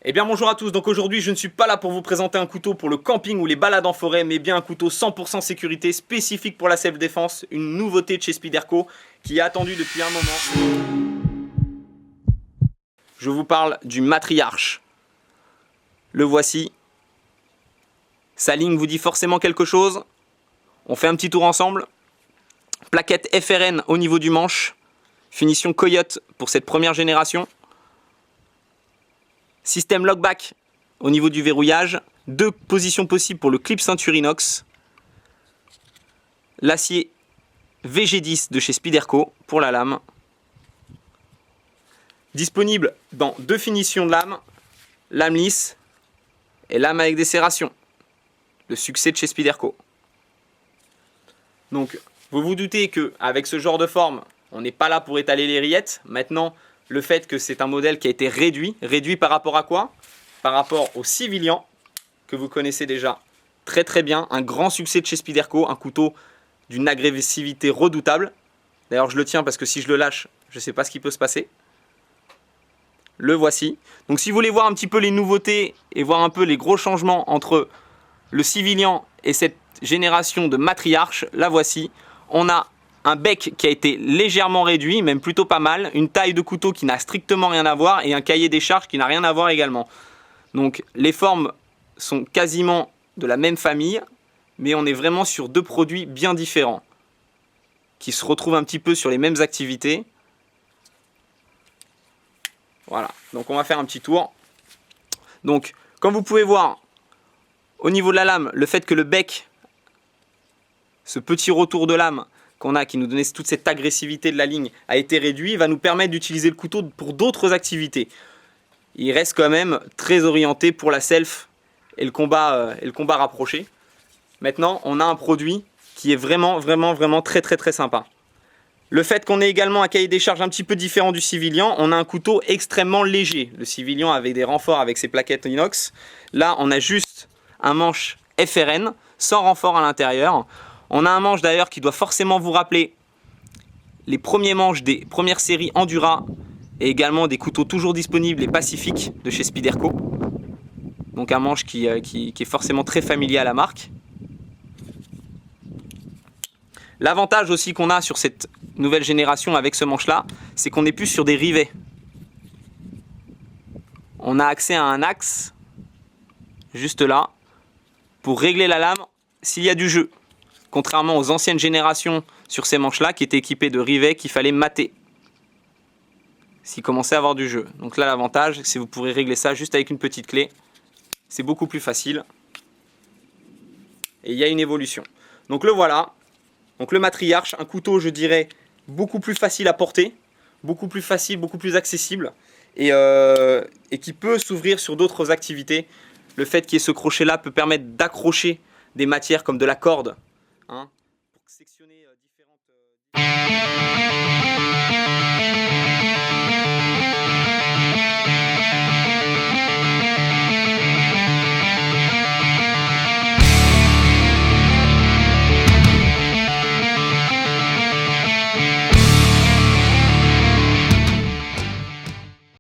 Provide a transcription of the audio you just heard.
Eh bien bonjour à tous, donc aujourd'hui je ne suis pas là pour vous présenter un couteau pour le camping ou les balades en forêt, mais bien un couteau 100% sécurité spécifique pour la self-défense, une nouveauté de chez Spyderco qui est attendue depuis un moment. Je vous parle du Matriarch. Le voici. Sa ligne vous dit forcément quelque chose. On fait un petit tour ensemble. Plaquette FRN au niveau du manche. Finition Coyote pour cette première génération. Système lockback au niveau du verrouillage. 2 positions possibles pour le clip ceinture inox. L'acier VG10 de chez Spyderco pour la lame. Disponible dans 2 finitions de lame. Lame lisse et lame avec des serrations. Le succès de chez Spyderco. Donc, vous vous doutez qu'avec ce genre de forme, on n'est pas là pour étaler les rillettes. Maintenant, le fait que c'est un modèle qui a été réduit par rapport à quoi? Par rapport au Civilian, que vous connaissez déjà très très bien. Un grand succès de chez Spyderco, un couteau d'une agressivité redoutable. D'ailleurs, je le tiens parce que si je le lâche, je ne sais pas ce qui peut se passer. Le voici. Donc si vous voulez voir un petit peu les nouveautés et voir un peu les gros changements entre le Civilian et cette génération de Matriarch, la voici. On a un bec qui a été légèrement réduit, même plutôt pas mal, une taille de couteau qui n'a strictement rien à voir et un cahier des charges qui n'a rien à voir également. Donc les formes sont quasiment de la même famille, mais on est vraiment sur 2 produits bien différents, qui se retrouvent un petit peu sur les mêmes activités. Voilà, donc on va faire un petit tour. Donc, comme vous pouvez voir, au niveau de la lame, le fait que le bec, ce petit retour de lame qu'on a, qui nous donnait toute cette agressivité de la ligne, a été réduit, va nous permettre d'utiliser le couteau pour d'autres activités. Il reste quand même très orienté pour la self et le combat rapproché. Maintenant, on a un produit qui est vraiment très sympa. Le fait qu'on ait également un cahier des charges un petit peu différent du Civilian, on a un couteau extrêmement léger. Le Civilian avait des renforts avec ses plaquettes inox. Là, on a juste un manche FRN sans renfort à l'intérieur. On a un manche d'ailleurs qui doit forcément vous rappeler les premiers manches des premières séries Endura et également des couteaux toujours disponibles et pacifiques de chez Spyderco. Donc un manche qui est forcément très familier à la marque. L'avantage aussi qu'on a sur cette nouvelle génération avec ce manche-là, c'est qu'on n'est plus sur des rivets. On a accès à un axe, juste là, pour régler la lame s'il y a du jeu. Contrairement aux anciennes générations sur ces manches-là qui étaient équipées de rivets qu'il fallait mater s'il commençait à avoir du jeu. Donc là, l'avantage, c'est que vous pourrez régler ça juste avec une petite clé. C'est beaucoup plus facile. Et il y a une évolution. Donc le voilà. Donc le Matriarch, un couteau, je dirais, beaucoup plus facile à porter, beaucoup plus facile, beaucoup plus accessible, et qui peut s'ouvrir sur d'autres activités. Le fait qu'il y ait ce crochet-là peut permettre d'accrocher des matières comme de la corde, hein, pour sectionner différentes...